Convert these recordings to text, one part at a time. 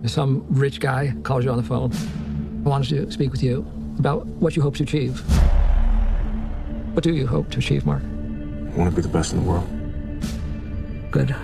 Some rich guy calls you on the phone. I wanted to speak with you about what you hope to achieve. What do you hope to achieve, Mark? I want to be the best in the world. Good.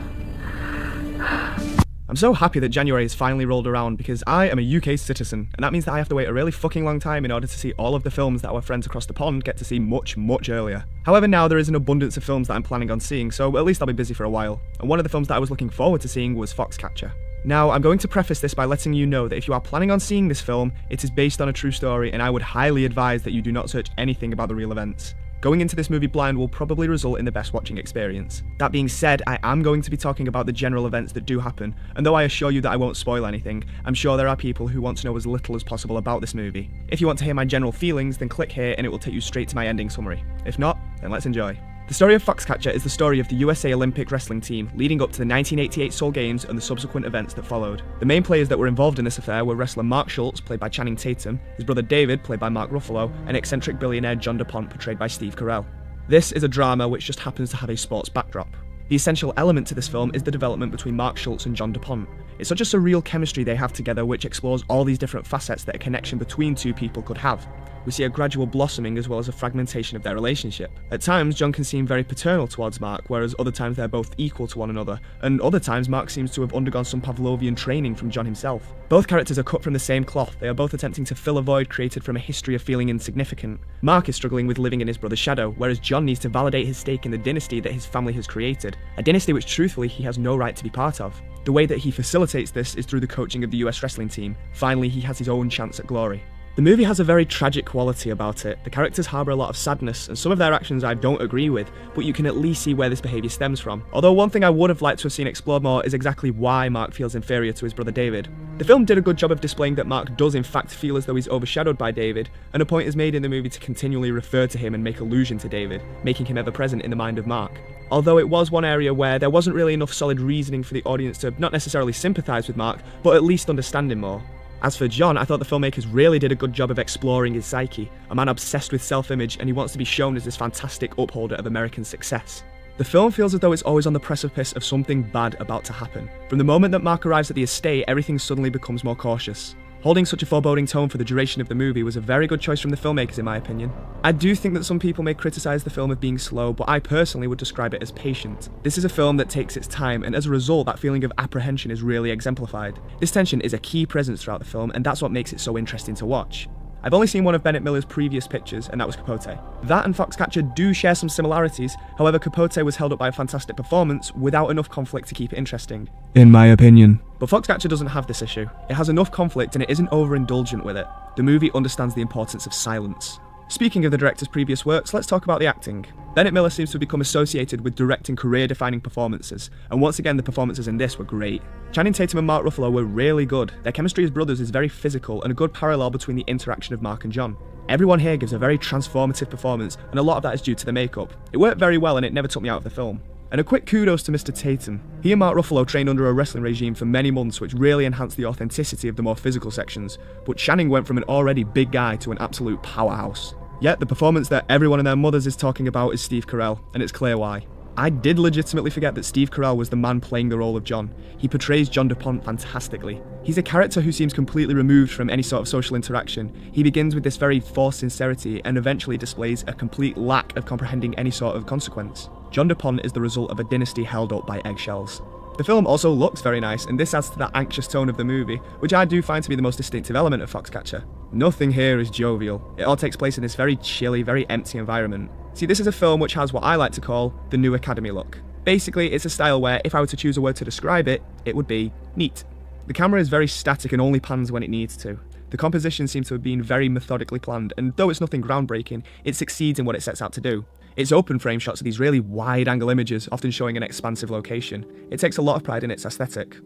I'm so happy that January has finally rolled around because I am a UK citizen, and that means that I have to wait a really fucking long time in order to see all of the films that our friends across the pond get to see much, much earlier. However, now there is an abundance of films that I'm planning on seeing, so at least I'll be busy for a while. And one of the films that I was looking forward to seeing was Foxcatcher. Now, I'm going to preface this by letting you know that if you are planning on seeing this film, it is based on a true story, and I would highly advise that you do not search anything about the real events. Going into this movie blind will probably result in the best watching experience. That being said, I am going to be talking about the general events that do happen, and though I assure you that I won't spoil anything, I'm sure there are people who want to know as little as possible about this movie. If you want to hear my general feelings, then click here and it will take you straight to my ending summary. If not, then let's enjoy. The story of Foxcatcher is the story of the USA Olympic wrestling team leading up to the 1988 Seoul Games and the subsequent events that followed. The main players that were involved in this affair were wrestler Mark Schultz, played by Channing Tatum, his brother David, played by Mark Ruffalo, and eccentric billionaire John DuPont, portrayed by Steve Carell. This is a drama which just happens to have a sports backdrop. The essential element to this film is the development between Mark Schultz and John DuPont. It's such a surreal chemistry they have together which explores all these different facets that a connection between two people could have. We see a gradual blossoming as well as a fragmentation of their relationship. At times, John can seem very paternal towards Mark, whereas other times they're both equal to one another, and other times Mark seems to have undergone some Pavlovian training from John himself. Both characters are cut from the same cloth. They are both attempting to fill a void created from a history of feeling insignificant. Mark is struggling with living in his brother's shadow, whereas John needs to validate his stake in the dynasty that his family has created, a dynasty which truthfully he has no right to be part of. The way that he facilitates this is through the coaching of the US wrestling team. Finally, he has his own chance at glory. The movie has a very tragic quality about it. The characters harbour a lot of sadness, and some of their actions I don't agree with, but you can at least see where this behaviour stems from. Although one thing I would have liked to have seen explored more is exactly why Mark feels inferior to his brother David. The film did a good job of displaying that Mark does in fact feel as though he's overshadowed by David, and a point is made in the movie to continually refer to him and make allusion to David, making him ever present in the mind of Mark. Although it was one area where there wasn't really enough solid reasoning for the audience to not necessarily sympathise with Mark, but at least understand him more. As for John, I thought the filmmakers really did a good job of exploring his psyche, a man obsessed with self-image and he wants to be shown as this fantastic upholder of American success. The film feels as though it's always on the precipice of something bad about to happen. From the moment that Mark arrives at the estate, everything suddenly becomes more cautious. Holding such a foreboding tone for the duration of the movie was a very good choice from the filmmakers in my opinion. I do think that some people may criticise the film of being slow, but I personally would describe it as patient. This is a film that takes its time, and as a result that feeling of apprehension is really exemplified. This tension is a key presence throughout the film, and that's what makes it so interesting to watch. I've only seen one of Bennett Miller's previous pictures, and that was Capote. That and Foxcatcher do share some similarities, however Capote was held up by a fantastic performance without enough conflict to keep it interesting. In my opinion. But Foxcatcher doesn't have this issue. It has enough conflict and it isn't overindulgent with it. The movie understands the importance of silence. Speaking of the director's previous works, let's talk about the acting. Bennett Miller seems to have become associated with directing career-defining performances, and once again the performances in this were great. Channing Tatum and Mark Ruffalo were really good. Their chemistry as brothers is very physical and a good parallel between the interaction of Mark and John. Everyone here gives a very transformative performance, and a lot of that is due to the makeup. It worked very well and it never took me out of the film. And a quick kudos to Mr. Tatum. He and Mark Ruffalo trained under a wrestling regime for many months which really enhanced the authenticity of the more physical sections, but Channing went from an already big guy to an absolute powerhouse. Yet the performance that everyone and their mothers is talking about is Steve Carell, and it's clear why. I did legitimately forget that Steve Carell was the man playing the role of John. He portrays John DuPont fantastically. He's a character who seems completely removed from any sort of social interaction. He begins with this very forced sincerity and eventually displays a complete lack of comprehending any sort of consequence. John DuPont is the result of a dynasty held up by eggshells. The film also looks very nice, and this adds to that anxious tone of the movie, which I do find to be the most distinctive element of Foxcatcher. Nothing here is jovial. It all takes place in this very chilly, very empty environment. See, this is a film which has what I like to call the New Academy look. Basically, it's a style where, if I were to choose a word to describe it, it would be neat. The camera is very static and only pans when it needs to. The composition seems to have been very methodically planned, and though it's nothing groundbreaking, it succeeds in what it sets out to do. Its open frame shots are these really wide-angle images, often showing an expansive location. It takes a lot of pride in its aesthetic.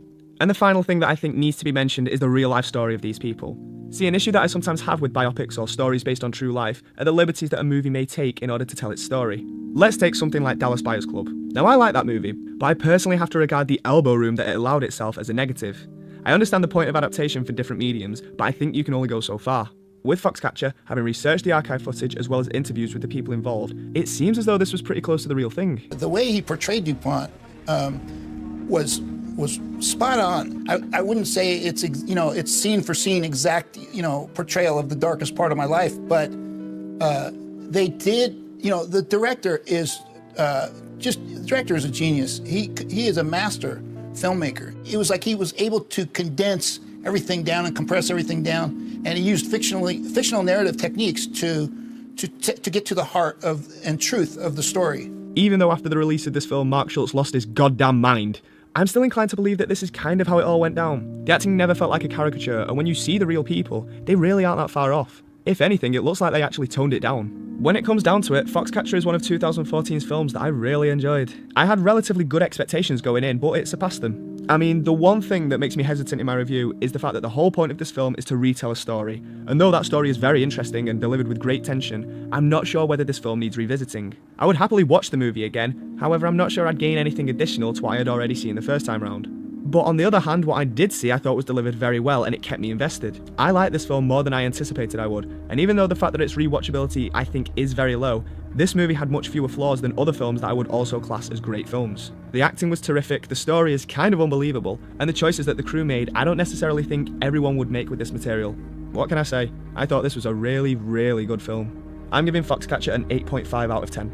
And the final thing that I think needs to be mentioned is the real-life story of these people. See, an issue that I sometimes have with biopics or stories based on true life are the liberties that a movie may take in order to tell its story. Let's take something like Dallas Buyers Club. Now, I like that movie, but I personally have to regard the elbow room that it allowed itself as a negative. I understand the point of adaptation for different mediums, but I think you can only go so far. With Foxcatcher, having researched the archive footage as well as interviews with the people involved, it seems as though this was pretty close to the real thing. The way he portrayed DuPont was spot on. I wouldn't say it's, it's scene for scene exact, portrayal of the darkest part of my life, but they did, the director is the director is a genius. He is a master filmmaker. It was like he was able to condense everything down and compress everything down, and he used fictional narrative techniques to get to the heart of and truth of the story. Even though after the release of this film, Mark Schultz lost his goddamn mind, I'm still inclined to believe that this is kind of how it all went down. The acting never felt like a caricature, and when you see the real people, they really aren't that far off. If anything, it looks like they actually toned it down. When it comes down to it, Foxcatcher is one of 2014's films that I really enjoyed. I had relatively good expectations going in, but it surpassed them. I mean, the one thing that makes me hesitant in my review is the fact that the whole point of this film is to retell a story. And though that story is very interesting and delivered with great tension, I'm not sure whether this film needs revisiting. I would happily watch the movie again, however I'm not sure I'd gain anything additional to what I had already seen the first time round. But on the other hand, what I did see I thought was delivered very well and it kept me invested. I liked this film more than I anticipated I would, and even though the fact that its rewatchability I think is very low, this movie had much fewer flaws than other films that I would also class as great films. The acting was terrific, the story is kind of unbelievable, and the choices that the crew made I don't necessarily think everyone would make with this material. What can I say? I thought this was a really, really good film. I'm giving Foxcatcher an 8.5 out of 10.